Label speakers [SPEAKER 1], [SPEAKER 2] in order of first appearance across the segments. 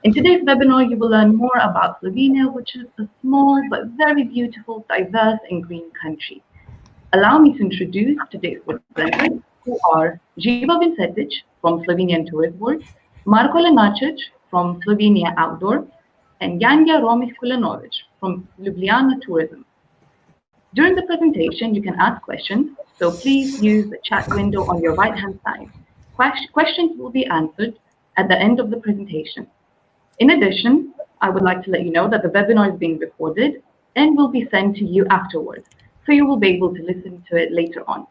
[SPEAKER 1] In today's webinar, you will learn more about Slovenia, which is a small but very beautiful, diverse and green country. Allow me to introduce today's presenters, who are Živa Vincetic from Slovenian Tourist Board, Marko Lenačić from Slovenia Outdoor, and Janja Romiš-Kulenović from Ljubljana Tourism. During the presentation, you can ask questions, so please use the chat window on your right-hand side. Questions will be answered at the end of the presentation. In addition, I would like to let you know that the webinar is being recorded and will be sent to you afterwards, so you will be able to listen to it later on.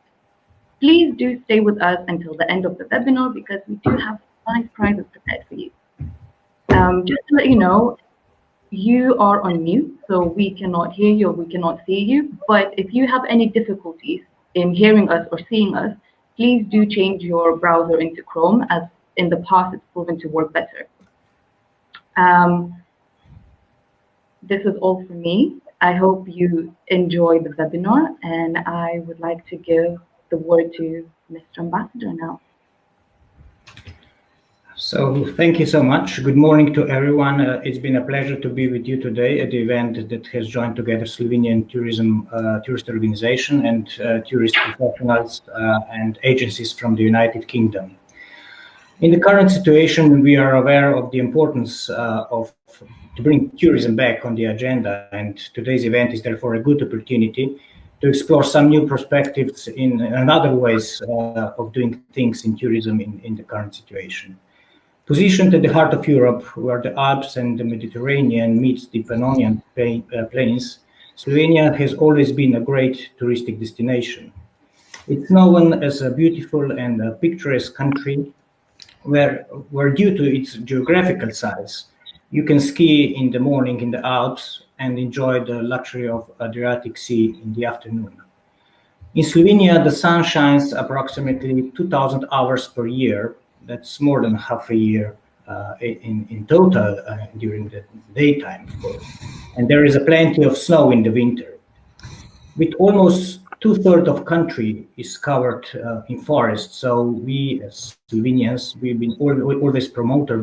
[SPEAKER 1] Please do stay with us until the end of the webinar because we do have nice prizes prepared for you. Just to let you know, you are on mute, so we cannot hear you or we cannot see you. But if you have any difficulties in hearing us or seeing us, please do change your browser into Chrome, as in the past it's proven to work better. This is all for me. I hope you enjoy the webinar, and I would like to give the word to Mr. Ambassador now.
[SPEAKER 2] So thank you so much. Good morning to everyone. It's been a pleasure to be with you today at the event that has joined together Slovenian tourism tourist organization and tourist professionals and agencies from the United Kingdom. In the current situation, we are aware of the importance to bring tourism back on the agenda, and today's event is therefore a good opportunity to explore some new perspectives and other ways of doing things in tourism in the current situation. Positioned at the heart of Europe, where the Alps and the Mediterranean meets the Pannonian plains, Slovenia has always been a great touristic destination. It's known as a beautiful and a picturesque country where due to its geographical size, you can ski in the morning in the Alps and enjoy the luxury of Adriatic Sea in the afternoon. In Slovenia, the sun shines approximately 2,000 hours per year. That's more than half a year in total during the daytime, of course. And there is plenty of snow in the winter. With almost 2/3 of country is covered in forest, so we as Slovenians, we've been always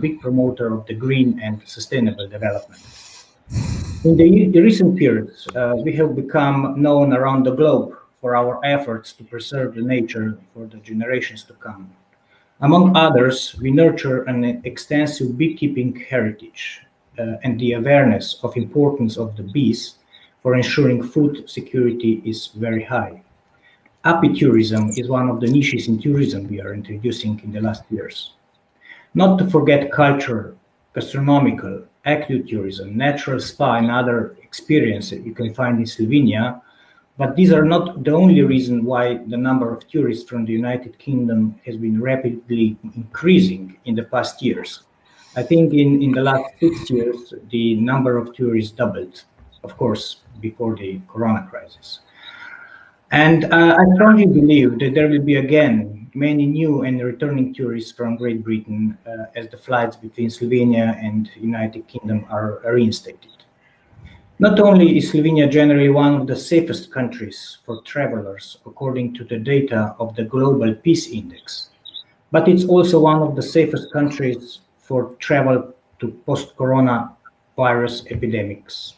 [SPEAKER 2] big promoter of the green and sustainable development. In the recent periods, we have become known around the globe for our efforts to preserve the nature for the generations to come. Among others, we nurture an extensive beekeeping heritage and the awareness of importance of the bees for ensuring food security is very high. Apitourism is one of the niches in tourism we are introducing in the last years. Not to forget culture, gastronomical, ecotourism, natural spa and other experiences you can find in Slovenia, but these are not the only reason why the number of tourists from the United Kingdom has been rapidly increasing in the past years. I think in the last 6 years, the number of tourists doubled, of course, before the Corona crisis. And I strongly believe that there will be again many new and returning tourists from Great Britain as the flights between Slovenia and United Kingdom are reinstated. Not only is Slovenia generally one of the safest countries for travelers according to the data of the Global Peace Index, but it's also one of the safest countries for travel to post-corona virus epidemics.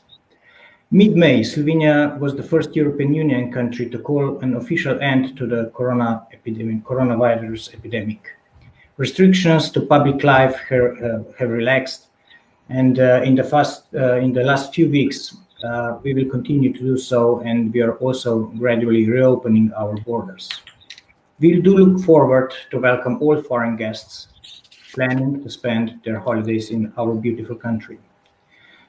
[SPEAKER 2] Mid-May, Slovenia was the first European Union country to call an official end to the coronavirus epidemic. Restrictions to public life have relaxed, and in the last few weeks, we will continue to do so, and we are also gradually reopening our borders. We do look forward to welcome all foreign guests planning to spend their holidays in our beautiful country.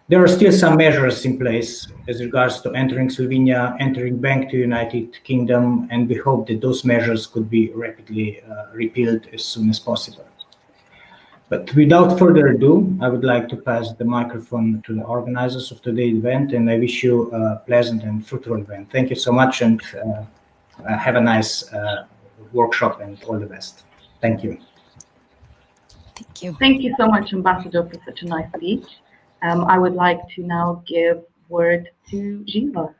[SPEAKER 2] There are still some measures in place as regards to entering Slovenia, entering back to United Kingdom, and we hope that those measures could be rapidly repealed as soon as possible. But without further ado, I would like to pass the microphone to the organizers of today's event, and I wish you a pleasant and fruitful event. Thank you so much, and have a nice workshop and all the best. Thank you.
[SPEAKER 3] Thank you.
[SPEAKER 1] Thank you so much, Ambassador, for such a nice speech. I would like to now give word to Živa.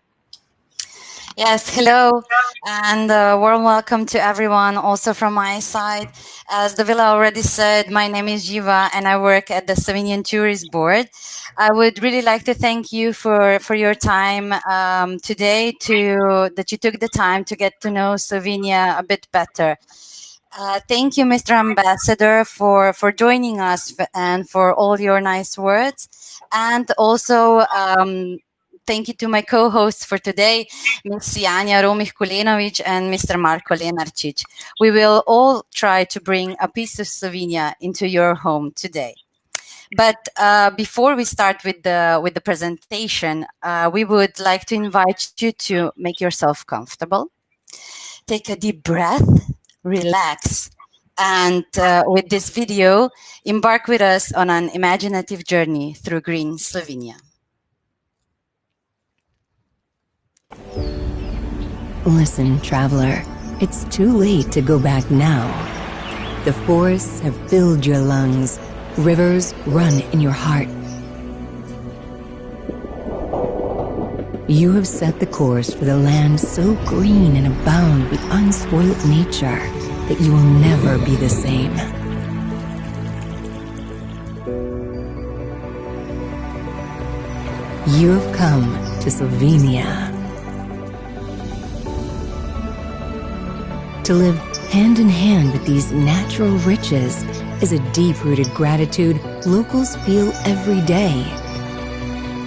[SPEAKER 3] Yes, hello, and warm welcome to everyone also from my side. As Davila already said, my name is Jiva and I work at the Slovenian Tourist Board. I would really like to thank you for your time today, that you took the time to get to know Slovenia a bit better. Thank you, Mr. Ambassador, for joining us and for all your nice words. And also, thank you to my co-hosts for today, Ms. Janja Romih-Kulenovic and Mr. Marko Lenarčič. We will all try to bring a piece of Slovenia into your home today. But before we start with the presentation, we would like to invite you to make yourself comfortable. Take a deep breath, relax, and with this video, embark with us on an imaginative journey through green Slovenia.
[SPEAKER 4] Listen, traveler, it's too late to go back now. The forests have filled your lungs. Rivers run in your heart. You have set the course for the land so green and abound with unspoilt nature that you will never be the same. You have come to Slovenia. To live hand in hand with these natural riches is a deep-rooted gratitude locals feel every day.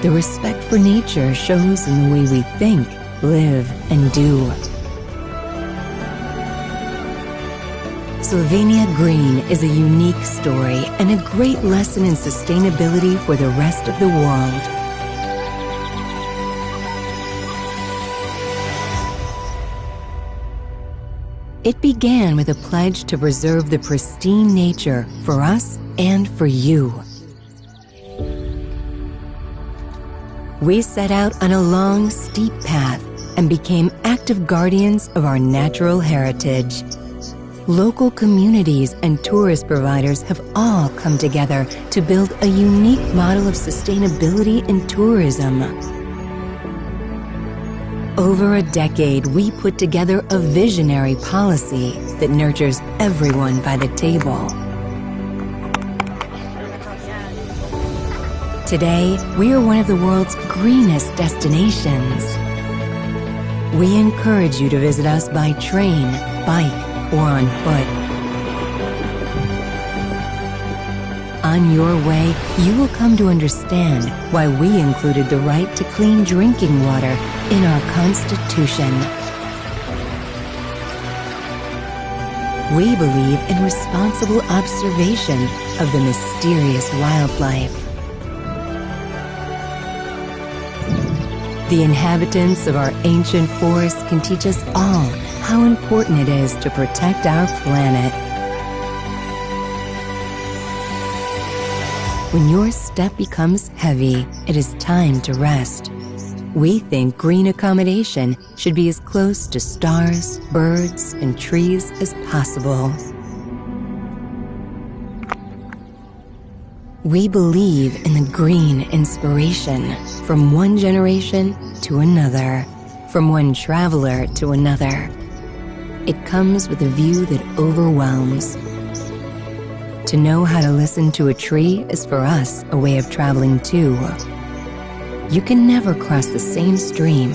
[SPEAKER 4] The respect for nature shows in the way we think, live, and do. Slovenia Green is a unique story and a great lesson in sustainability for the rest of the world. It began with a pledge to preserve the pristine nature for us and for you. We set out on a long, steep path and became active guardians of our natural heritage. Local communities and tourist providers have all come together to build a unique model of sustainability in tourism. Over a decade, we put together a visionary policy that nurtures everyone by the table. Today, we are one of the world's greenest destinations. We encourage you to visit us by train, bike, or on foot. On your way, you will come to understand why we included the right to clean drinking water in our Constitution. We believe in responsible observation of the mysterious wildlife. The inhabitants of our ancient forests can teach us all how important it is to protect our planet. When your step becomes heavy, it is time to rest. We think green accommodation should be as close to stars, birds, and trees as possible. We believe in the green inspiration from one generation to another, from one traveler to another. It comes with a view that overwhelms. To know how to listen to a tree is for us a way of traveling too. You can never cross the same stream,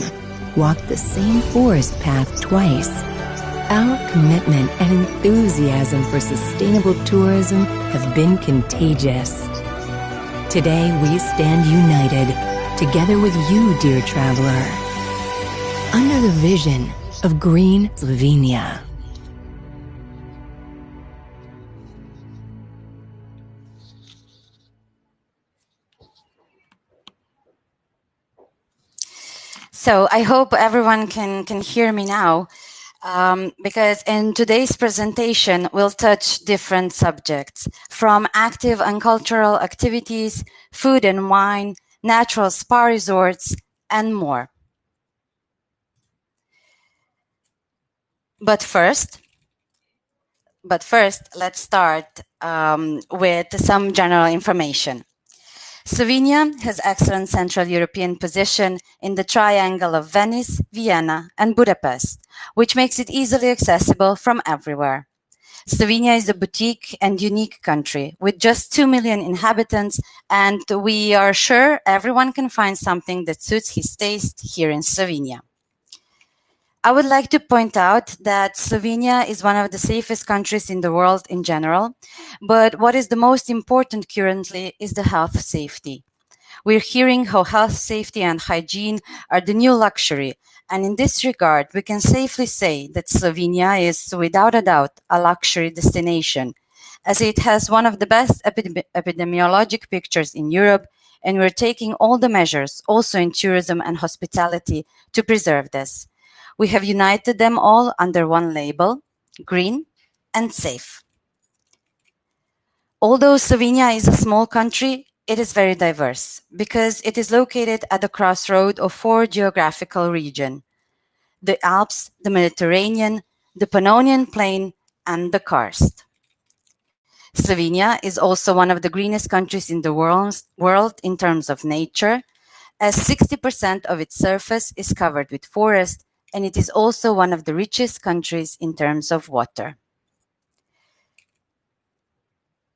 [SPEAKER 4] walk the same forest path twice. Our commitment and enthusiasm for sustainable tourism have been contagious. Today we stand united, together with you, dear traveler, under the vision of Green Slovenia.
[SPEAKER 3] So I hope everyone can hear me now, because in today's presentation, we'll touch different subjects, from active and cultural activities, food and wine, natural spa resorts, and more. But first, let's start with some general information. Slovenia has excellent Central European position in the triangle of Venice, Vienna, and Budapest, which makes it easily accessible from everywhere. Slovenia is a boutique and unique country with just 2 million inhabitants, and we are sure everyone can find something that suits his taste here in Slovenia. I would like to point out that Slovenia is one of the safest countries in the world in general, but what is the most important currently is the health safety. We're hearing how health safety and hygiene are the new luxury, and in this regard, we can safely say that Slovenia is, without a doubt, a luxury destination, as it has one of the best epidemiologic pictures in Europe, and we're taking all the measures, also in tourism and hospitality, to preserve this. We have united them all under one label, green and safe. Although Slovenia is a small country, it is very diverse because it is located at the crossroad of 4 geographical regions: the Alps, the Mediterranean, the Pannonian Plain, and the karst. Slovenia is also one of the greenest countries in the world in terms of nature, as 60% of its surface is covered with forest, and it is also one of the richest countries in terms of water.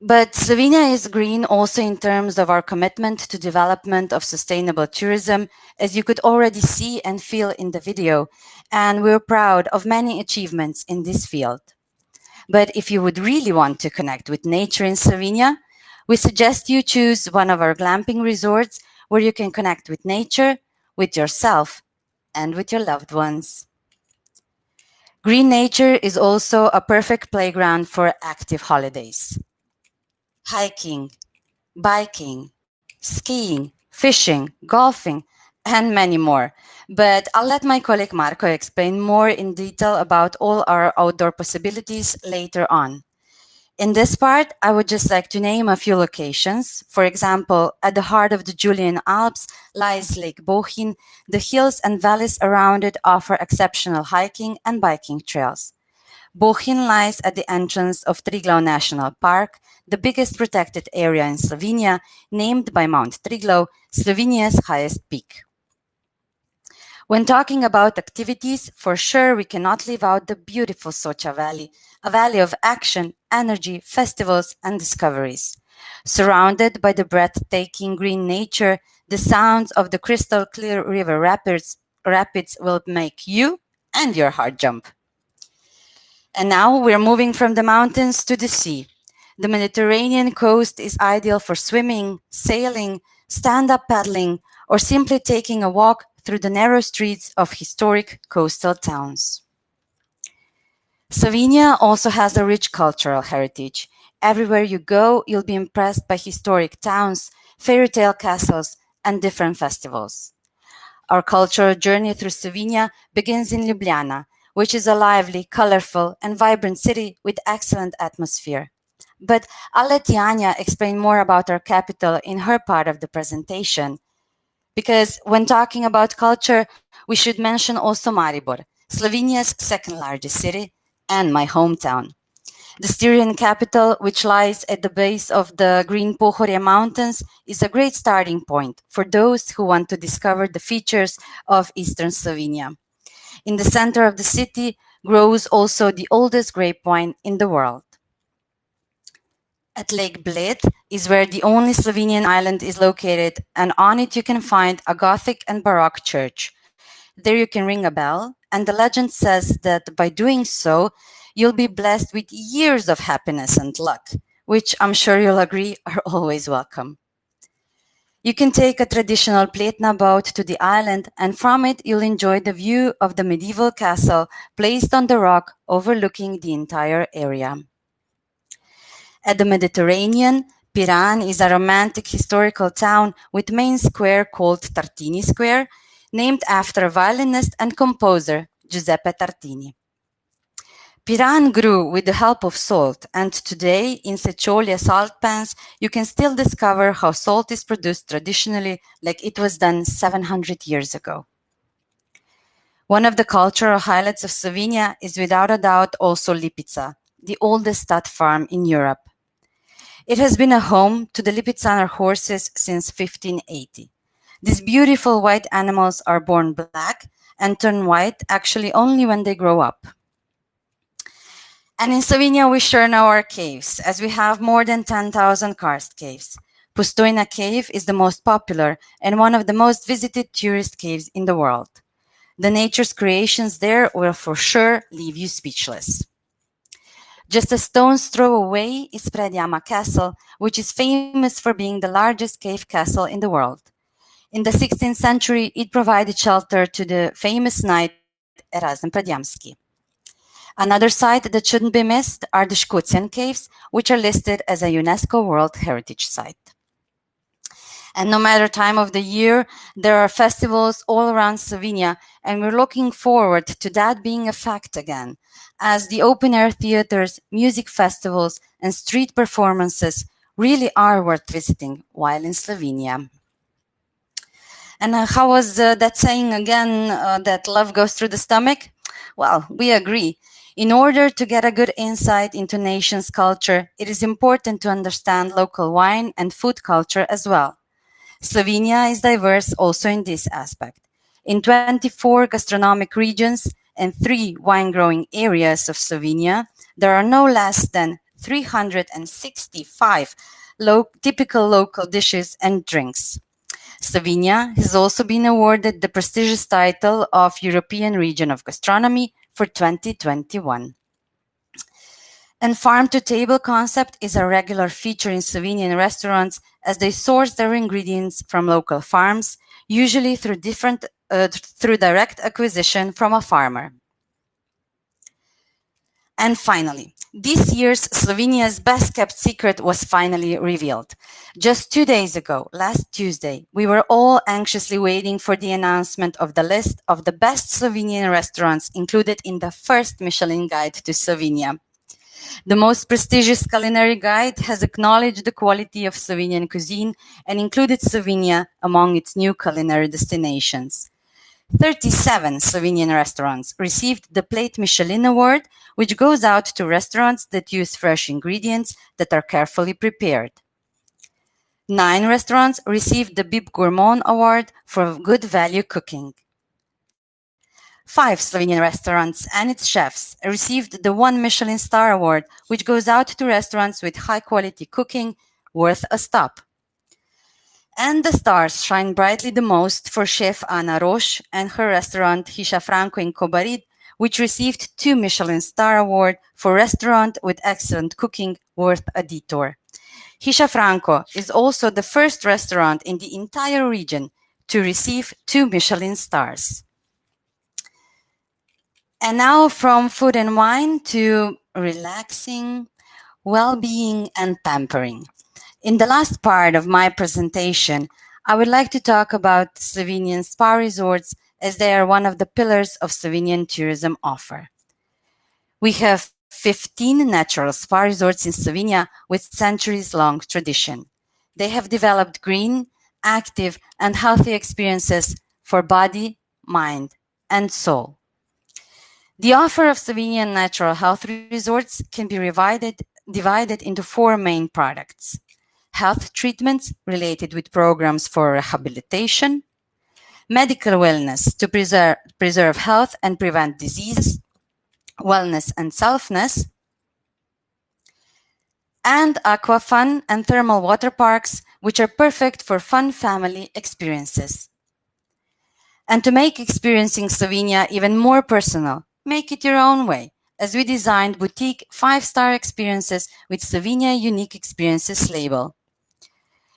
[SPEAKER 3] But Slovenia is green also in terms of our commitment to development of sustainable tourism, as you could already see and feel in the video, and we're proud of many achievements in this field. But if you would really want to connect with nature in Slovenia, we suggest you choose one of our glamping resorts where you can connect with nature, with yourself, and with your loved ones. Green nature is also a perfect playground for active holidays. Hiking, biking, skiing, fishing, golfing, and many more. But I'll let my colleague Marco explain more in detail about all our outdoor possibilities later on. In this part, I would just like to name a few locations. For example, at the heart of the Julian Alps lies Lake Bohinj. The hills and valleys around it offer exceptional hiking and biking trails. Bohinj lies at the entrance of Triglav National Park, the biggest protected area in Slovenia, named by Mount Triglav, Slovenia's highest peak. When talking about activities, for sure we cannot leave out the beautiful Soča Valley, a valley of action, energy, festivals, and discoveries. Surrounded by the breathtaking green nature, the sounds of the crystal clear river rapids will make you and your heart jump. And now we're moving from the mountains to the sea. The Mediterranean coast is ideal for swimming, sailing, stand-up paddling, or simply taking a walk through the narrow streets of historic coastal towns. Slovenia also has a rich cultural heritage. Everywhere you go, you'll be impressed by historic towns, fairy tale castles, and different festivals. Our cultural journey through Slovenia begins in Ljubljana, which is a lively, colorful, and vibrant city with excellent atmosphere. But I'll let Janja explain more about our capital in her part of the presentation. Because when talking about culture, we should mention also Maribor, Slovenia's second largest city and my hometown. The Styrian capital, which lies at the base of the Green Pohorje Mountains, is a great starting point for those who want to discover the features of Eastern Slovenia. In the center of the city grows also the oldest grape wine in the world. At Lake Bled is where the only Slovenian island is located, and on it you can find a Gothic and Baroque church. There you can ring a bell, and the legend says that by doing so, you'll be blessed with years of happiness and luck, which I'm sure you'll agree are always welcome. You can take a traditional Pletna boat to the island, and from it you'll enjoy the view of the medieval castle placed on the rock overlooking the entire area. At the Mediterranean, Piran is a romantic historical town with main square called Tartini Square, named after violinist and composer Giuseppe Tartini. Piran grew with the help of salt, and today in Sečovlje salt pans you can still discover how salt is produced traditionally like it was done 700 years ago. One of the cultural highlights of Slovenia is without a doubt also Lipica, the oldest stud farm in Europe. It has been a home to the Lipicaner horses since 1580. These beautiful white animals are born black and turn white actually only when they grow up. And in Slovenia, we sure know our caves, as we have more than 10,000 karst caves. Postojna cave is the most popular and one of the most visited tourist caves in the world. The nature's creations there will for sure leave you speechless. Just a stone's throw away is Predjama Castle, which is famous for being the largest cave castle in the world. In the 16th century, it provided shelter to the famous knight Erasm Predjamski. Another site that shouldn't be missed are the Škocjan caves, which are listed as a UNESCO World Heritage Site. And no matter time of the year, there are festivals all around Slovenia, and we're looking forward to that being a fact again, as the open-air theaters, music festivals, and street performances really are worth visiting while in Slovenia. And how was that saying again, that love goes through the stomach? Well, we agree. In order to get a good insight into nation's culture, it is important to understand local wine and food culture as well. Slovenia is diverse also in this aspect. In 24 gastronomic regions and 3 wine-growing areas of Slovenia, there are no less than 365 typical local dishes and drinks. Slovenia has also been awarded the prestigious title of European Region of Gastronomy for 2021. And farm-to-table concept is a regular feature in Slovenian restaurants as they source their ingredients from local farms, usually through direct acquisition from a farmer. And finally, this year's Slovenia's best-kept secret was finally revealed. Just 2 days ago, last Tuesday, we were all anxiously waiting for the announcement of the list of the best Slovenian restaurants included in the first Michelin Guide to Slovenia. The most prestigious culinary guide has acknowledged the quality of Slovenian cuisine and included Slovenia among its new culinary destinations. 37 Slovenian restaurants received the Plate Michelin Award, which goes out to restaurants that use fresh ingredients that are carefully prepared. 9 restaurants received the Bib Gourmand Award for good value cooking. 5 Slovenian restaurants and its chefs received the 1 Michelin Star Award, which goes out to restaurants with high-quality cooking worth a stop. And the stars shine brightly the most for chef Ana Roš and her restaurant Hiša Franko in Kobarid, which received 2 Michelin Star Award for restaurant with excellent cooking worth a detour. Hiša Franko is also the first restaurant in the entire region to receive 2 Michelin stars. And now from food and wine to relaxing, well-being and pampering. In the last part of my presentation, I would like to talk about Slovenian spa resorts as they are one of the pillars of Slovenian tourism offer. We have 15 natural spa resorts in Slovenia with centuries-long tradition. They have developed green, active and healthy experiences for body, mind and soul. The offer of Slovenian natural health resorts can be divided into 4 main products. Health treatments related with programs for rehabilitation, medical wellness to preserve health and prevent disease, wellness and selfness, and aqua fun and thermal water parks, which are perfect for fun family experiences. And to make experiencing Slovenia even more personal, make it your own way, as we designed boutique 5-star experiences with Slovenia Unique Experiences label.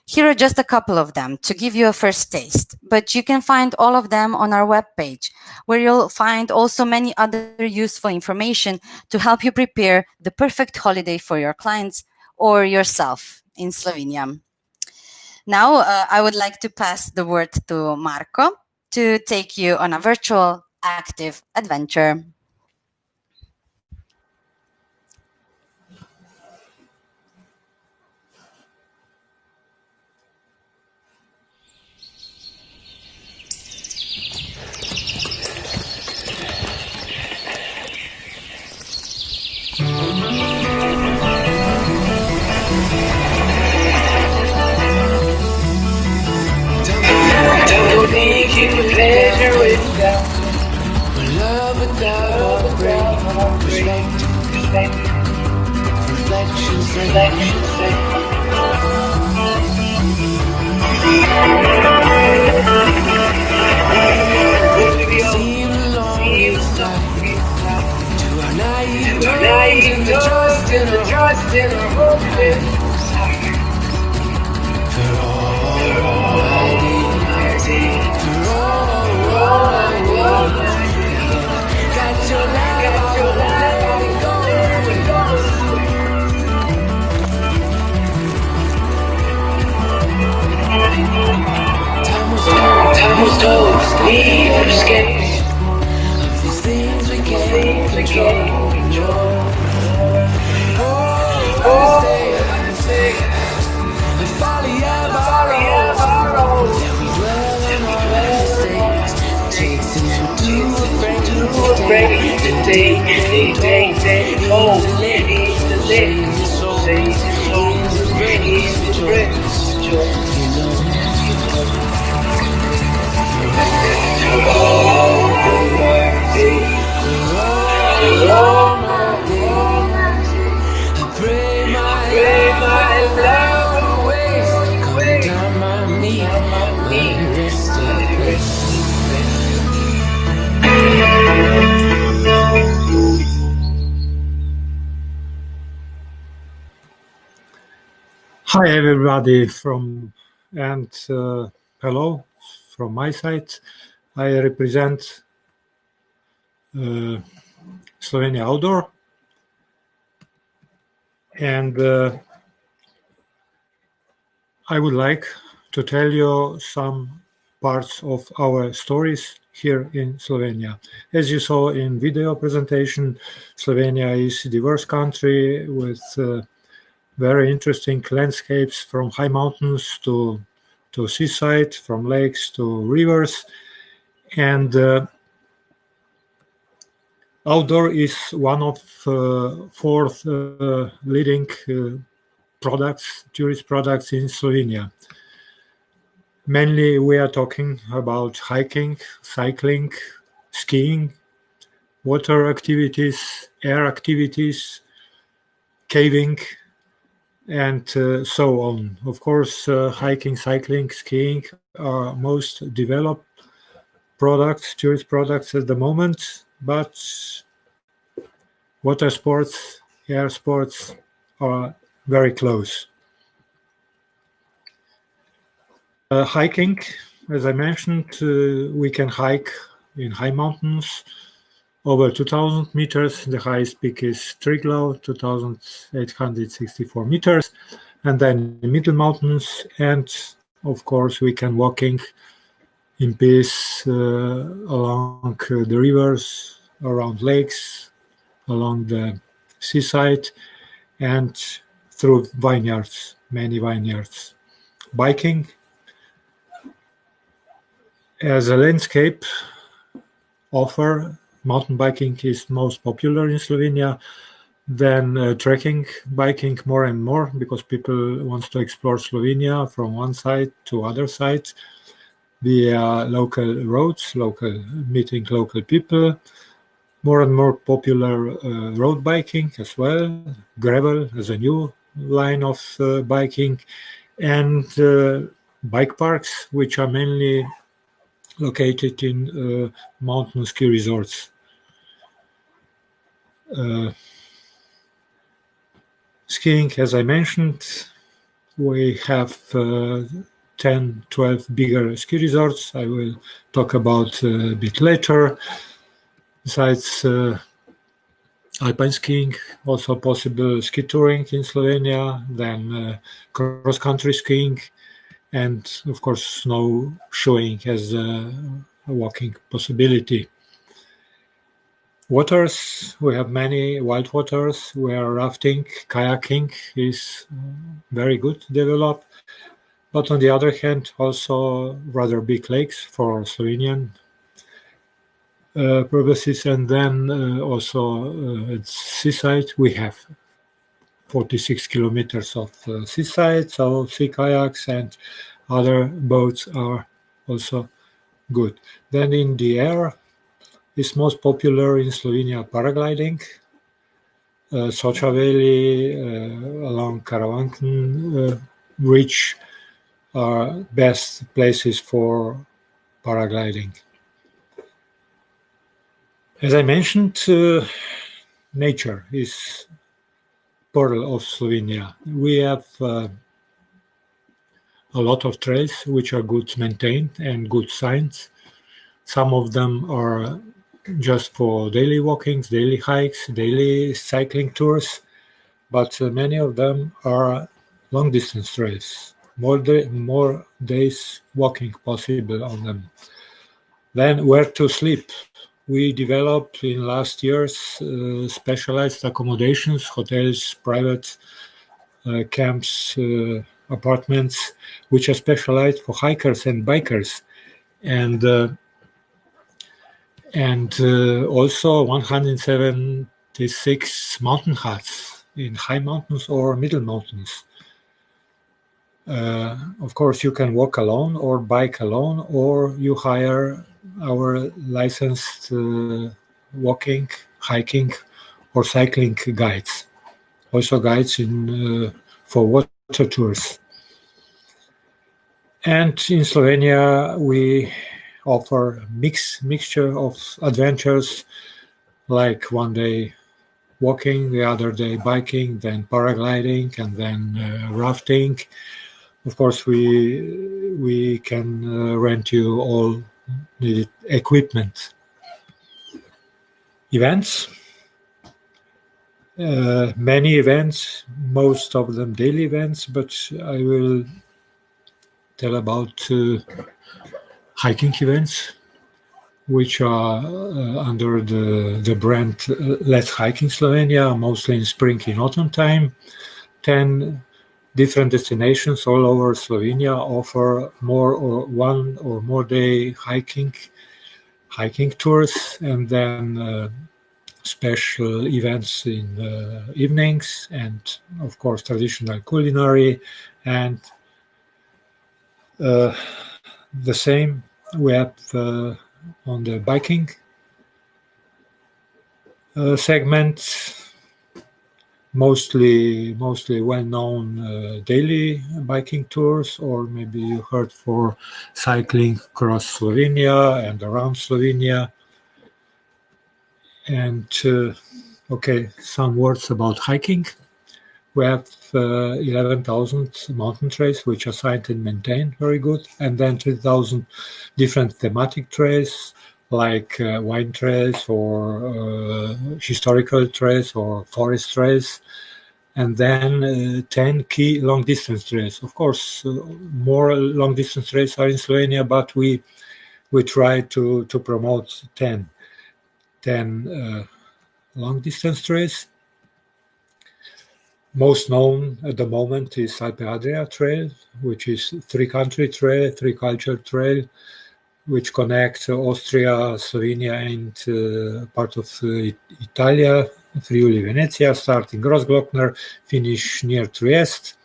[SPEAKER 3] Here are just a couple of them to give you a first taste, but you can find all of them on our webpage, where you'll find also many other useful information to help you prepare the perfect holiday for your clients or yourself in Slovenia. Now, I would like to pass the word to Marko to take you on a virtual active adventure.
[SPEAKER 5] Don't think you can pleasure without love without heartbreak, respect reflection say. Seem longest to our naive dreams and the trust in our hopes. For all I need, for all I need, got your love, I won't let it go. Time was told, we are escaped of these things we can't control. Oh, I say, the folly of our own. That we dwell on our mistakes. Takes since we're too afraid to take. Oh, it's the late soul. In the breath, you know. All my days, I pray my love will waste. Come down my knee, my wrist of place.
[SPEAKER 6] Hi everybody hello from my side. I represent Slovenia Outdoor, and I would like to tell you some parts of our stories here in Slovenia. As you saw in video presentation, Slovenia is a diverse country with very interesting landscapes from high mountains to seaside, from lakes to rivers, and outdoor is one of four leading tourist products in Slovenia. Mainly we are talking about hiking, cycling, skiing, water activities, air activities, caving, and so on. Of course, hiking, cycling, skiing are most developed tourist products at the moment, but water sports, air sports are very close. Hiking, as I mentioned, we can hike in high mountains over 2,000 meters. The highest peak is Triglav, 2,864 meters, and then the middle mountains. And of course, we can walking in peace along the rivers, around lakes, along the seaside, and through vineyards, many vineyards. Biking as a landscape offer, mountain biking is most popular in Slovenia. Then trekking biking more and more, because people want to explore Slovenia from one side to other side via local roads, meeting local people. More and more popular road biking as well, gravel as a new line of biking, and bike parks, which are mainly located in mountain ski resorts. Skiing, as I mentioned, we have 10, 12 bigger ski resorts. I will talk about a bit later. Besides alpine skiing, also possible ski touring in Slovenia, then cross-country skiing, and of course snowshoeing as a walking possibility. Waters, we have many wild waters where rafting, kayaking is very good developed, but on the other hand also rather big lakes for Slovenian purposes, and then also at seaside we have 46 kilometers of seaside, so sea kayaks and other boats are also good. Then in the air is most popular in Slovenia paragliding, Socha Valley, along Karawanken Ridge are best places for paragliding. As I mentioned, nature is pearl of Slovenia. We have a lot of trails which are good maintained and good signs. Some of them are just for daily walkings, daily hikes, daily cycling tours, but many of them are long distance trails. More days walking possible on them. Then where to sleep. We developed in last years specialized accommodations, hotels, private camps, apartments, which are specialized for hikers and bikers. And also 176 mountain huts in high mountains or middle mountains. Of course, you can walk alone or bike alone, or you hire our licensed walking, hiking, or cycling guides. Also guides for water tours. And in Slovenia, we offer mixture of adventures, like one day walking, the other day biking, then paragliding, and then rafting. Of course, we can rent you all the equipment. Events, many events, most of them daily events, but I will tell about hiking events, which are under the brand Let's Hike in Slovenia, mostly in spring and autumn time. 10 different destinations all over Slovenia offer one or more day hiking tours, and then special events in evenings, and of course traditional culinary, and the same we have on the biking segment. Mostly well-known daily biking tours, or maybe you heard for cycling across Slovenia and around Slovenia. And okay, some words about hiking. We have 11,000 mountain trails which are signed and maintained very good, and then 3,000 different thematic trails, like wine trails or historical trails or forest trails, and then 10 key long distance trails. Of course, more long distance trails are in Slovenia, but we try to promote 10 long distance trails. Most known at the moment is Alpe Adria Trail, which is three-country trail, three-culture trail, which connects Austria, Slovenia, and part of Italia, Friuli, Venezia, starting Großglockner, finish near Trieste.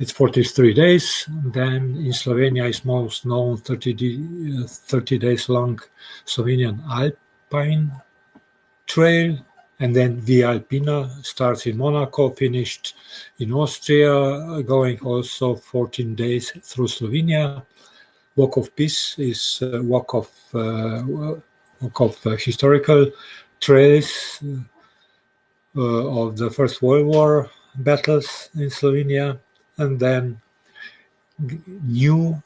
[SPEAKER 6] It's 43 days. Then in Slovenia is most known 30 days long Slovenian Alpine Trail. And then Via Alpina starts in Monaco, finished in Austria, going also 14 days through Slovenia. Walk of Peace is a walk of historical trails of the First World War battles in Slovenia. And then new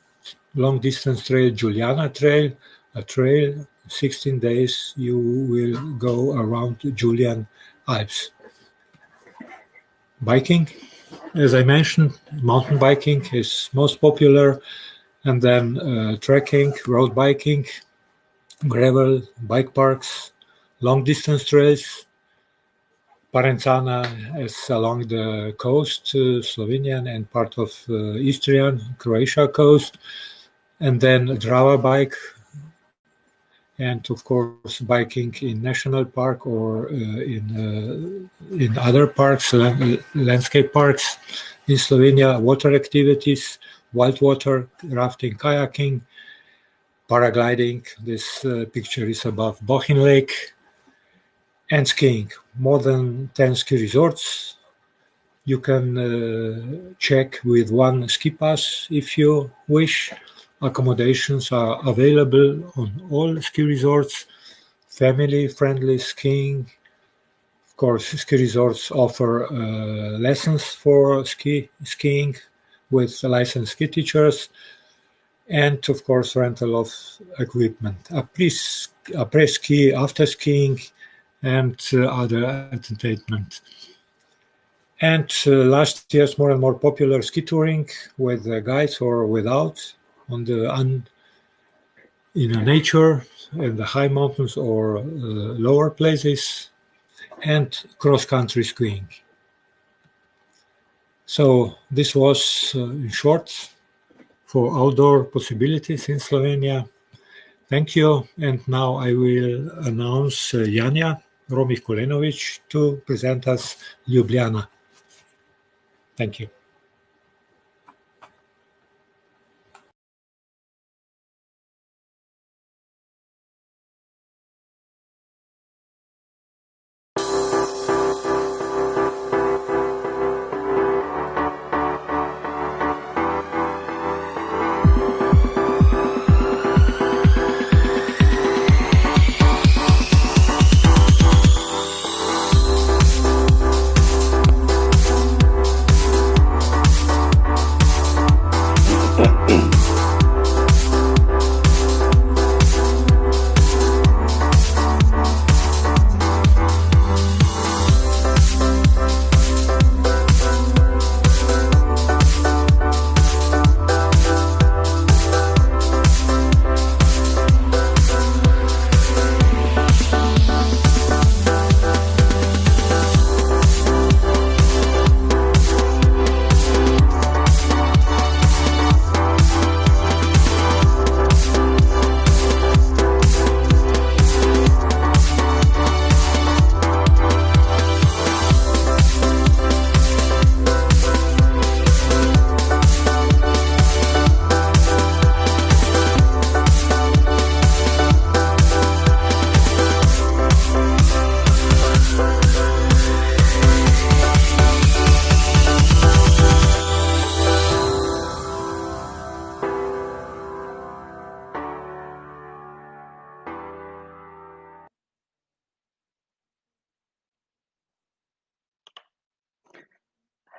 [SPEAKER 6] long-distance trail, Juliana Trail, a trail, 16 days you will go around Julian Alps. Biking, as I mentioned, mountain biking is most popular, and then trekking, road biking, gravel, bike parks, long distance trails. Parentsana is along the coast, Slovenian and part of Istrian, Croatia coast, and then Drava bike, and of course biking in national park or in other parks, landscape parks in Slovenia, water activities, whitewater rafting, kayaking, paragliding. This picture is above Bohin Lake, and skiing. More than 10 ski resorts. You can check with one ski pass if you wish. Accommodations are available on all ski resorts. Family-friendly skiing. Of course, ski resorts offer lessons for skiing with licensed ski teachers, and of course rental of equipment, après-ski, after skiing, and other entertainment. And last year's more and more popular ski touring with guides or without on the in the nature, in the high mountains or lower places, and cross-country skiing. So this was, in short, for outdoor possibilities in Slovenia. Thank you. And now I will announce Janja Romih-Kulenović to present us Ljubljana. Thank you.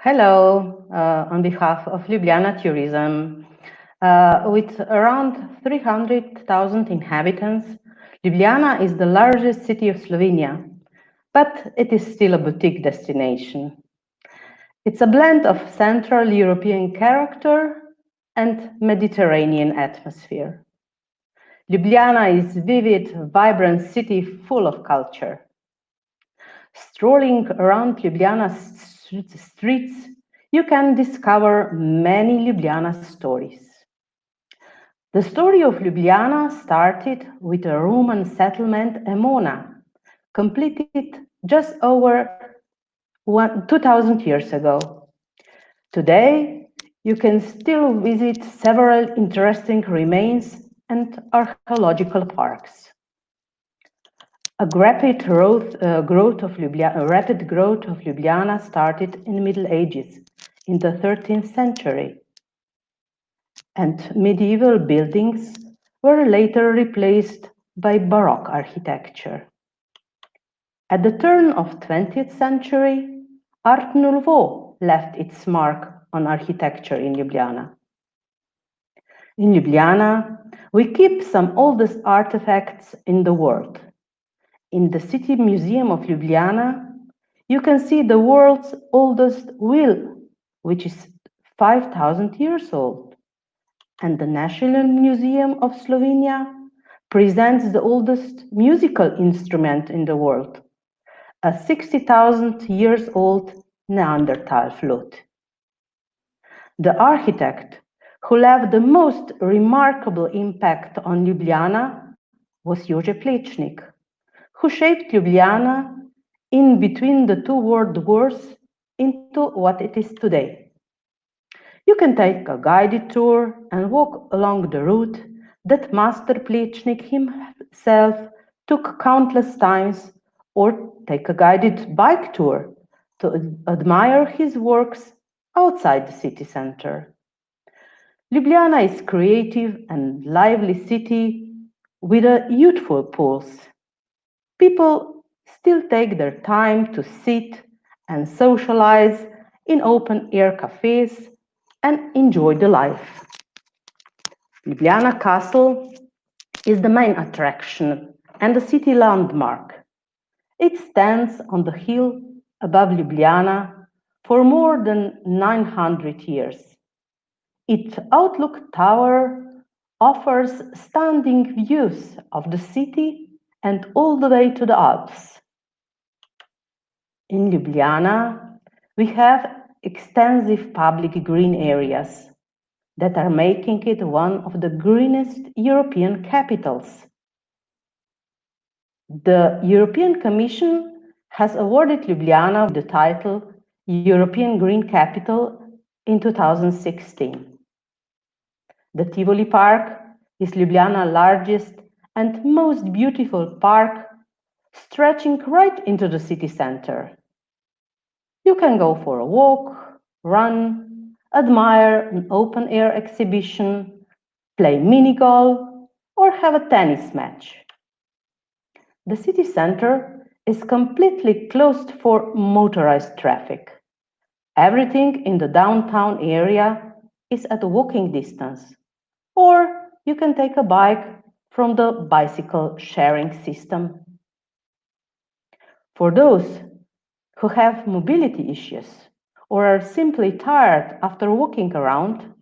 [SPEAKER 7] Hello, on behalf of Ljubljana Tourism. With around 300,000 inhabitants, Ljubljana is the largest city of Slovenia, but it is still a boutique destination. It's a blend of Central European character and Mediterranean atmosphere. Ljubljana is a vivid, vibrant city full of culture. Strolling around Ljubljana's streets, you can discover many Ljubljana stories. The story of Ljubljana started with a Roman settlement, Emona, completed just over 2000 years ago. Today, you can still visit several interesting remains and archaeological parks. A rapid growth of Ljubljana started in the Middle Ages, in the 13th century, and medieval buildings were later replaced by Baroque architecture. At the turn of 20th century, Art Nouveau left its mark on architecture in Ljubljana. In Ljubljana, we keep some oldest artifacts in the world. In the City Museum of Ljubljana, you can see the world's oldest wheel, which is 5,000 years old. And the National Museum of Slovenia presents the oldest musical instrument in the world, a 60,000 years old Neanderthal flute. The architect who left the most remarkable impact on Ljubljana was Jože Plečnik, who shaped Ljubljana in between the two world wars into what it is today. You can take a guided tour and walk along the route that Master Plečnik himself took countless times or take a guided bike tour to admire his works outside the city center. Ljubljana is a creative and lively city with a youthful pulse. People still take their time to sit and socialize in open-air cafes and enjoy the life. Ljubljana Castle is the main attraction and the city landmark. It stands on the hill above Ljubljana for more than 900 years. Its outlook tower offers stunning views of the city and all the way to the Alps. In Ljubljana, we have extensive public green areas that are making it one of the greenest European capitals. The European Commission has awarded Ljubljana with the title European Green Capital in 2016. The Tivoli Park is Ljubljana's largest and most beautiful park, stretching right into the city center. You can go for a walk, run, admire an open-air exhibition, play mini-golf, or have a tennis match. The city center is completely closed for motorized traffic. Everything in the downtown area is at walking distance, or you can take a bike from the bicycle sharing system. For those who have mobility issues or are simply tired after walking around,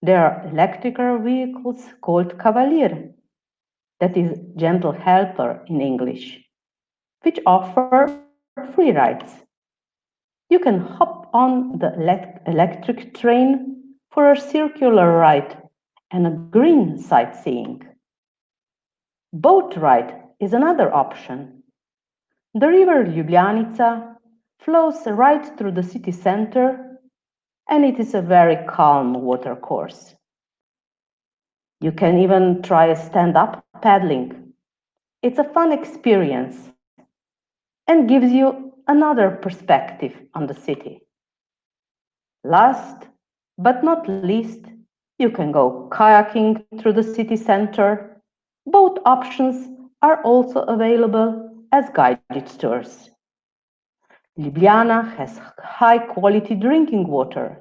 [SPEAKER 7] there are electrical vehicles called Cavalier, that is gentle helper in English, which offer free rides. You can hop on the electric train for a circular ride and a green sightseeing. Boat ride is another option. The river Ljubljanica flows right through the city center, and it is a very calm watercourse. You can even try stand-up paddling. It's a fun experience and gives you another perspective on the city. Last but not least, you can go kayaking through the city center. Both options are also available as guided tours. Ljubljana has high-quality drinking water,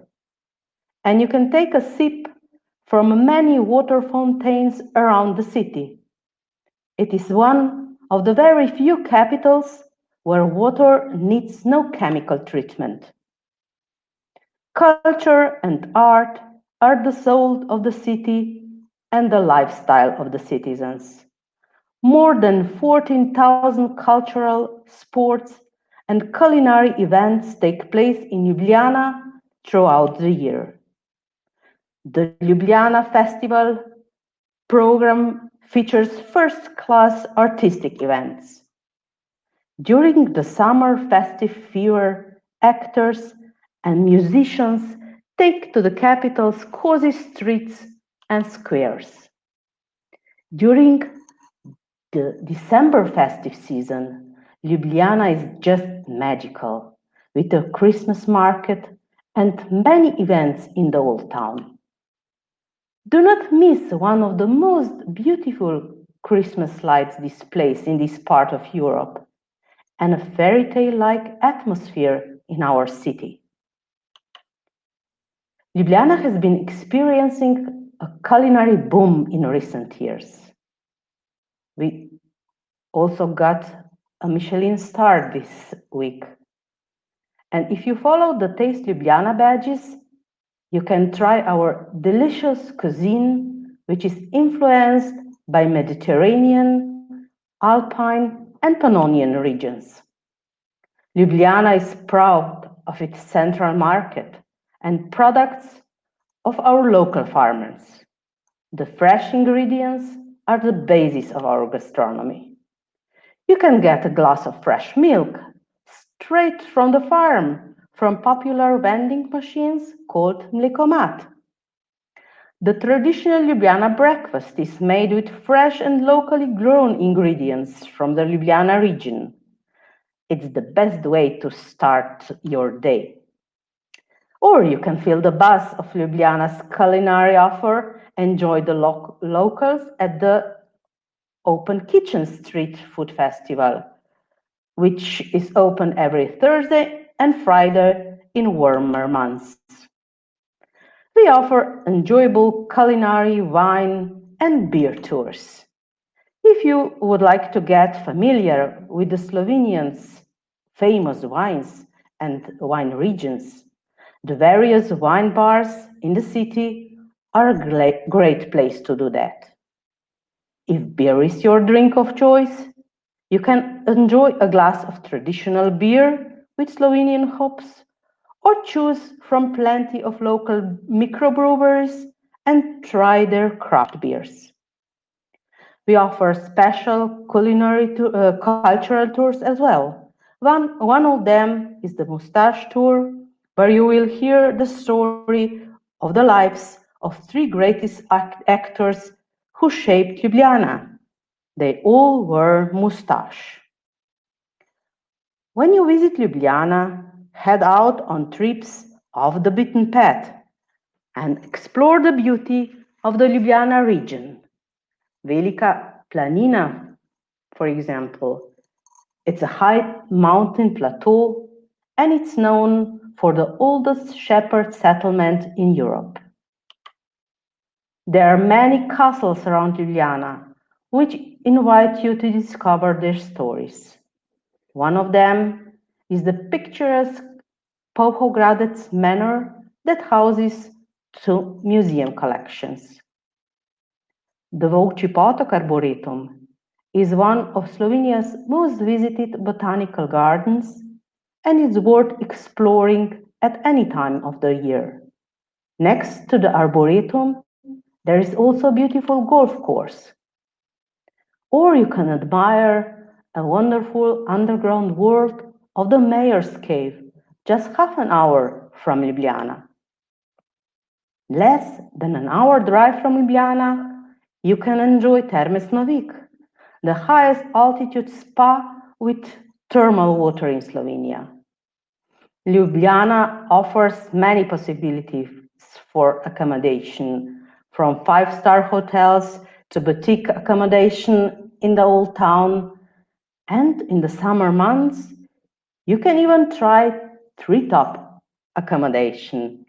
[SPEAKER 7] and you can take a sip from many water fountains around the city. It is one of the very few capitals where water needs no chemical treatment. Culture and art are the soul of the city and the lifestyle of the citizens. More than 14,000 cultural, sports, and culinary events take place in Ljubljana throughout the year. The Ljubljana Festival program features first-class artistic events. During the summer festive fever, actors and musicians take to the capital's cozy streets and squares. During the December festive season, Ljubljana is just magical, with a Christmas market and many events in the old town. Do not miss one of the most beautiful Christmas lights displays in this part of Europe, and a fairy tale-like atmosphere in our city. Ljubljana has been experiencing a culinary boom in recent years. We also got a Michelin star this week. And if you follow the Taste Ljubljana badges, you can try our delicious cuisine, which is influenced by Mediterranean, Alpine, and Pannonian regions. Ljubljana is proud of its central market and products of our local farmers. The fresh ingredients are the basis of our gastronomy. You can get a glass of fresh milk straight from the farm from popular vending machines called mlekomat. The traditional Ljubljana breakfast is made with fresh and locally grown ingredients from the Ljubljana region, It's the best way to start your day. Or you can feel the buzz of Ljubljana's culinary offer, enjoy the locals at the Open Kitchen Street Food Festival, which is open every Thursday and Friday in warmer months. We offer enjoyable culinary, wine, and beer tours. If you would like to get familiar with the Slovenians' famous wines and wine regions, the various wine bars in the city are a great place to do that. If beer is your drink of choice, you can enjoy a glass of traditional beer with Slovenian hops, or choose from plenty of local microbreweries and try their craft beers. We offer special culinary cultural tours as well. One of them is the Mustache Tour, where you will hear the story of the lives of three greatest actors who shaped Ljubljana. They all wore mustache. When you visit Ljubljana, head out on trips off the beaten path and explore the beauty of the Ljubljana region. Velika Planina, for example, it's a high mountain plateau and it's known for the oldest shepherd settlement in Europe. There are many castles around Ljubljana, which invite you to discover their stories. One of them is the picturesque Pohogradec Manor that houses two museum collections. The Volčji Potok Arboretum is one of Slovenia's most visited botanical gardens and is worth exploring at any time of the year. Next to the Arboretum, there is also a beautiful golf course. Or you can admire a wonderful underground world of the Mayor's Cave, just half an hour from Ljubljana. Less than an hour drive from Ljubljana, you can enjoy Termes Novik, the highest altitude spa with thermal water in Slovenia. Ljubljana offers many possibilities for accommodation, from five-star hotels to boutique accommodation in the old town. And in the summer months, you can even try treetop accommodation.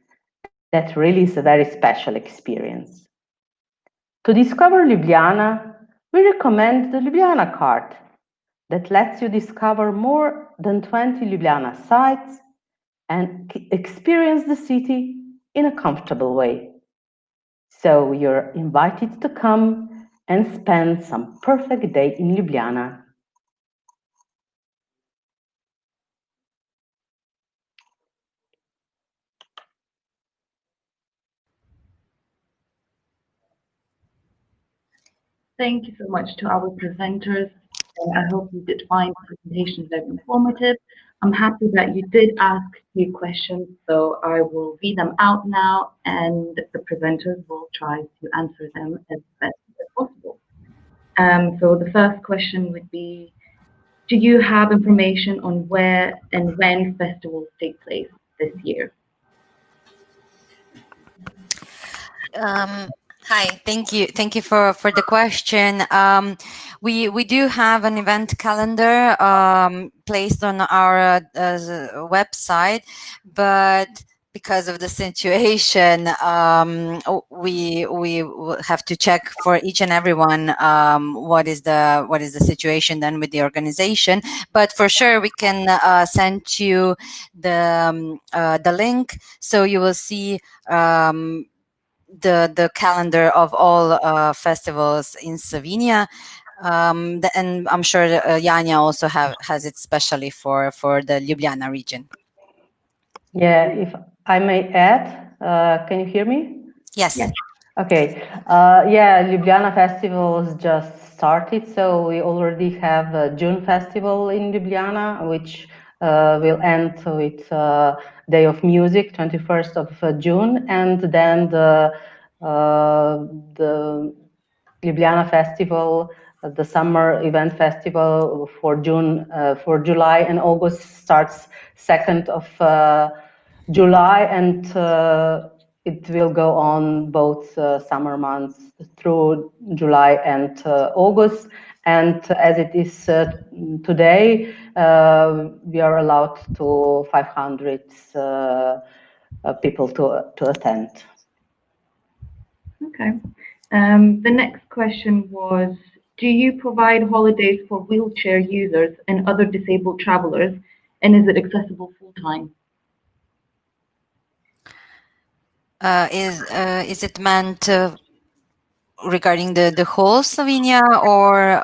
[SPEAKER 7] That really is a very special experience. To discover Ljubljana, we recommend the Ljubljana card that lets you discover more than 20 Ljubljana sites and experience the city in a comfortable way. So you're invited to come and spend some perfect day in Ljubljana.
[SPEAKER 1] Thank you so much to our presenters. I hope you did find the presentation very informative. I'm happy that you did ask 3 questions, so I will read them out now and the presenters will try to answer them as best as possible. So the first question would be, do you have information on where and when festivals take place this year?
[SPEAKER 3] Hi, thank you for the question. We do have an event calendar placed on our website, but because of the situation, we have to check for each and everyone what is the situation then with the organization. But for sure, we can send you the link, so you will see the calendar of all festivals in Slovenia. And I'm sure Janja also has it specially for the Ljubljana region.
[SPEAKER 7] Yeah, if I may add, can you hear me?
[SPEAKER 3] Yes.
[SPEAKER 1] Yes.
[SPEAKER 7] Okay. Yeah, Ljubljana Festival just started, so we already have a June Festival in Ljubljana, which will end with Day of Music, 21st of June, and then the Ljubljana Festival the summer event festival for July and August starts 2nd of July, and it will go on both summer months through July and August. And as it is today, we are allowed to 500 people to attend.
[SPEAKER 1] Okay. The next question was, do you provide holidays for wheelchair users and other disabled travelers, and is it accessible full-time?
[SPEAKER 3] Is it meant regarding the whole Slovenia, or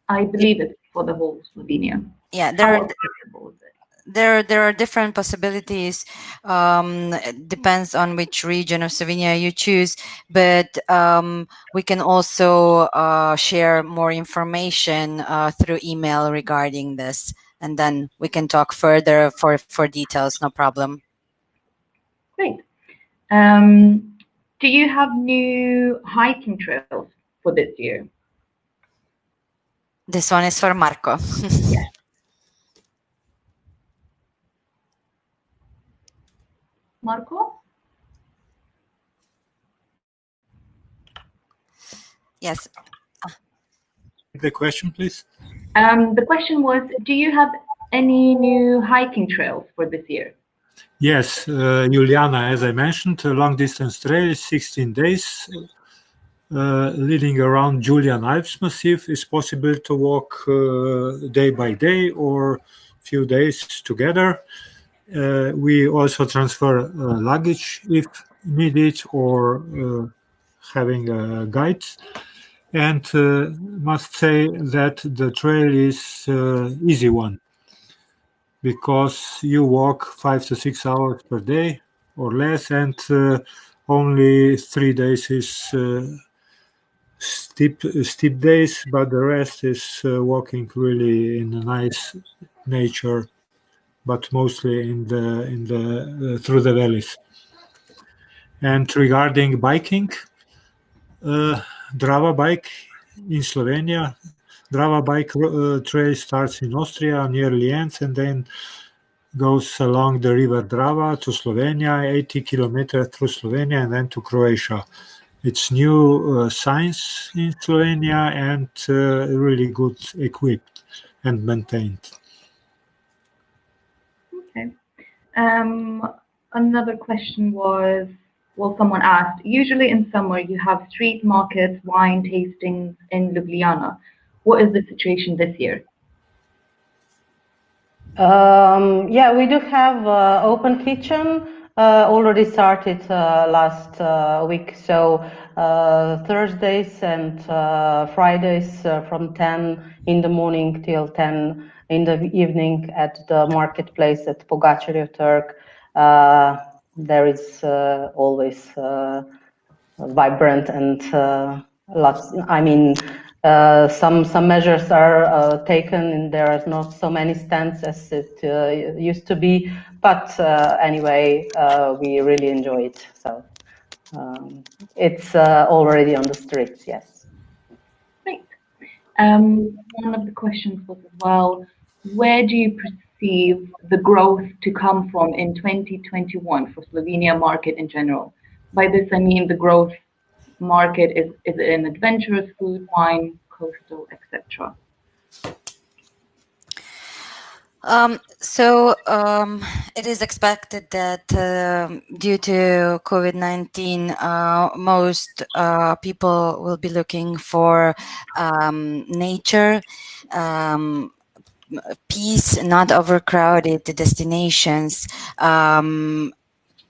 [SPEAKER 1] I believe it's for the whole Slovenia.
[SPEAKER 3] yeah,
[SPEAKER 1] How accessible is it?
[SPEAKER 3] there are different possibilities. It depends on which region of Slovenia you choose, but we can also share more information through email regarding this, and then we can talk further for details. No problem.
[SPEAKER 1] Great. Do you have new hiking trails for this year?
[SPEAKER 3] This one is for Marco.
[SPEAKER 1] Yes. Marco?
[SPEAKER 3] Yes.
[SPEAKER 6] The question, please.
[SPEAKER 1] The question was, do you have any new hiking trails for this year?
[SPEAKER 6] Yes, Juliana, as I mentioned, a long distance trail, 16 days, leading around Julian Alps Massif. Is possible to walk day by day or few days together. We also transfer luggage if needed, or having guides. And must say that the trail is easy one, because you walk 5 to 6 hours per day or less, and only 3 days is steep days, but the rest is walking really in a nice nature, but mostly in the through the valleys. And regarding biking, Drava bike in Slovenia, Drava bike trail starts in Austria near Lienz, and then goes along the river Drava to Slovenia, 80 kilometers through Slovenia, and then to Croatia. It's new signs in Slovenia, and really good equipped and maintained.
[SPEAKER 1] Okay. Another question was, well, someone asked, usually in summer you have street markets, wine tastings in Ljubljana. What is the situation this year?
[SPEAKER 7] Yeah, we do have open kitchen. Already started last week. So Thursdays and Fridays from 10 in the morning till 10 in the evening at the marketplace at Pogačarjev Turk. There is always vibrant and lots. I mean, some measures are taken, and there are not so many stands as it used to be. But anyway, we really enjoy it. So it's already on the streets. Yes.
[SPEAKER 1] Great. One of the questions was as well, where do you perceive the growth to come from in 2021 for Slovenia market in general? By this, I mean the growth market is it in adventurous food, wine, coastal, etc.
[SPEAKER 3] It is expected that due to COVID-19, most people will be looking for nature, peace, not overcrowded destinations.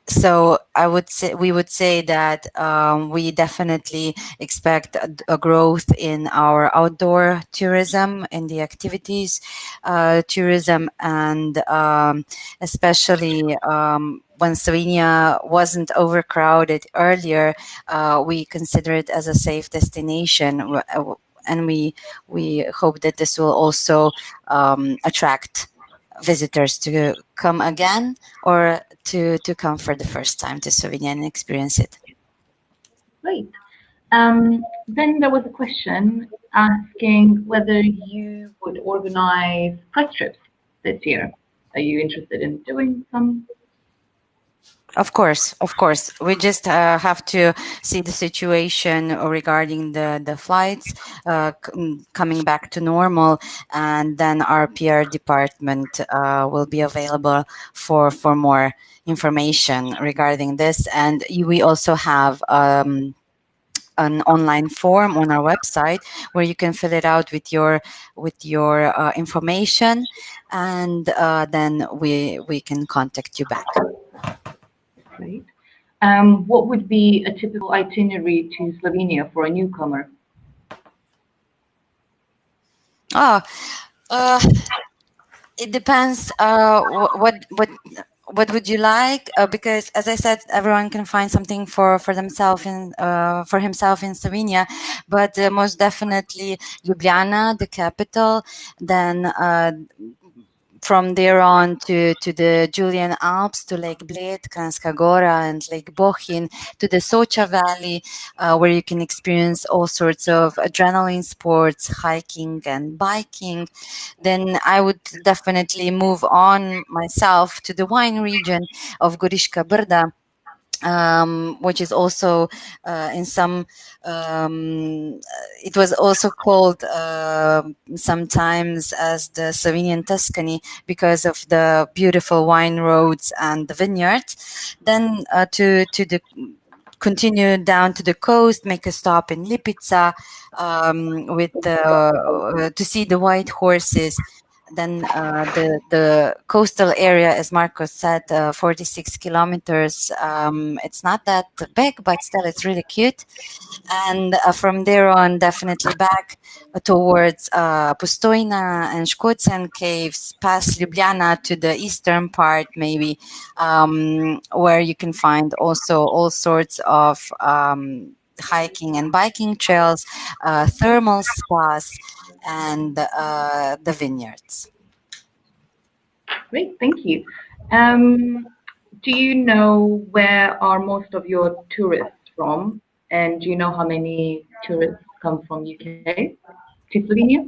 [SPEAKER 3] So we would say that we definitely expect a growth in our outdoor tourism, in the activities tourism, and especially when Slovenia wasn't overcrowded earlier, we consider it as a safe destination, and we hope that this will also attract visitors to come again, or to come for the first time to Slovenia and experience it.
[SPEAKER 1] Great. Then there was a question asking whether you would organize press trips this year. Are you interested in doing some?
[SPEAKER 3] Of course, of course. We just have to see the situation regarding the flights coming back to normal, and then our PR department will be available for more information regarding this. And we also have an online form on our website where you can fill it out with your information, and then we can contact you back.
[SPEAKER 1] Great. What would be a typical itinerary to Slovenia for a newcomer?
[SPEAKER 3] Oh, it depends. What would you like? Because as I said, everyone can find something for themselves in for himself in Slovenia, but most definitely Ljubljana, the capital. Then from there on to the Julian Alps, to Lake Bled, Kranjska Gora, and Lake Bohinj, to the Soča Valley, where you can experience all sorts of adrenaline sports, hiking and biking. Then I would definitely move on myself to the wine region of Goriška Brda, which is also in some it was also called sometimes as the Slovenian Tuscany because of the beautiful wine roads and the vineyards. Then to the continue down to the coast, make a stop in Lipica with to see the white horses. Then the coastal area, as Marcos said, 46 kilometers. It's not that big, but still it's really cute. And from there on, definitely back towards Postojna and Škocjan caves, past Ljubljana to the eastern part, maybe, where you can find also all sorts of hiking and biking trails, thermal spas, and the vineyards.
[SPEAKER 1] Great, thank you. Do you know where are most of your tourists from? And do you know how many tourists come from UK to Slovenia?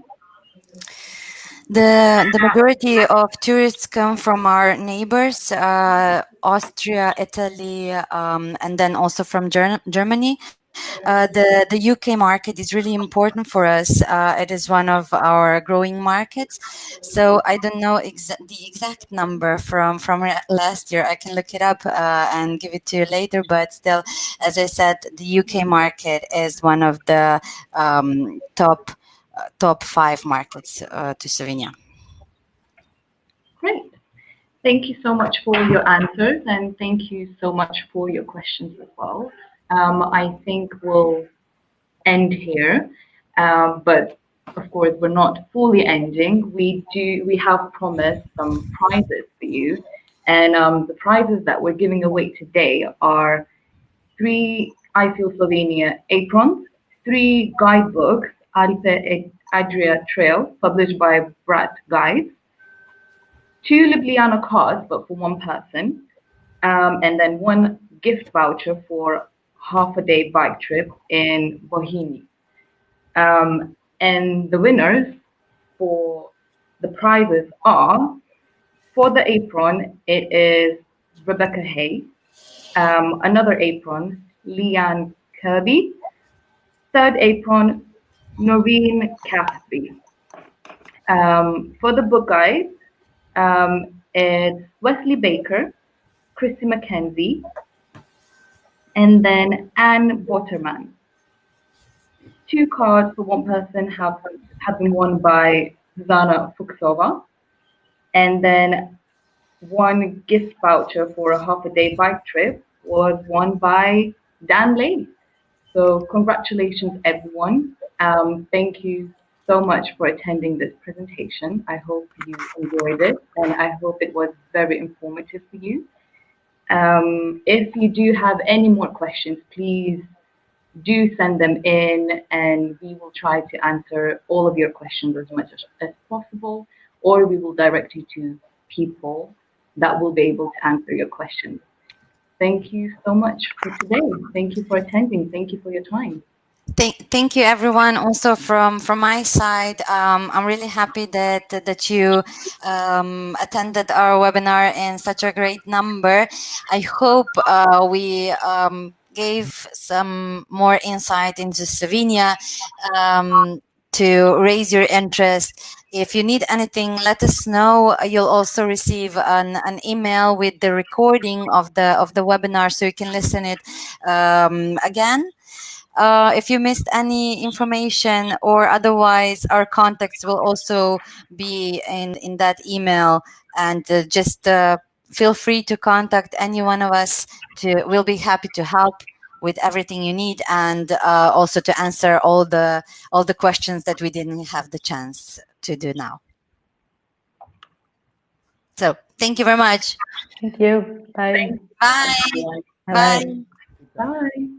[SPEAKER 3] The majority of tourists come from our neighbors, Austria, Italy, and then also from Germany. The UK market is really important for us. It is one of our growing markets. So I don't know the exact number from last year. I can look it up and give it to you later. But still, as I said, the UK market is one of the top 5 markets to Slovenia.
[SPEAKER 1] Great. Thank you so much for your answers, and thank you so much for your questions as well. I think we'll end here, but of course we're not fully ending. We have promised some prizes for you, and the prizes that we're giving away today are 3 I Feel Slovenia aprons, 3 guidebooks, Alpe Adria Trail, published by Brat Guides, 2 Ljubljana cards, but for 1 person, and then 1 gift voucher for half-a-day bike trip in Bohinj. And the winners for the prizes are, for the apron, it is Rebecca Hay. Another apron, Leanne Kirby. Third apron, Noreen Casby. For the book guide, it's Wesley Baker, Christy McKenzie, and then Anne Waterman. 2 cards for 1 person have been won by Zana Fuksova, and then 1 gift voucher for a half-a-day bike trip was won by Dan Lay. So congratulations, everyone. Thank you so much for attending this presentation. I hope you enjoyed it, and I hope it was very informative for you. If you do have any more questions, please do send them in, and we will try to answer all of your questions as much as possible, or we will direct you to people that will be able to answer your questions. Thank you so much for today. Thank you for attending. Thank you for your time.
[SPEAKER 3] thank you, everyone. Also from my side, I'm really happy that you attended our webinar in such a great number. I hope we gave some more insight into Slovenia to raise your interest. If you need anything, let us know. You'll also receive an email with the recording of the webinar, so you can listen it again. If you missed any information or otherwise, our contacts will also be in that email, and just feel free to contact any one of us. We'll be happy to help with everything you need, and also to answer all the questions that we didn't have the chance to do now. So thank you very much.
[SPEAKER 7] Thank you. Bye.
[SPEAKER 3] Bye.
[SPEAKER 7] Bye.
[SPEAKER 1] Bye.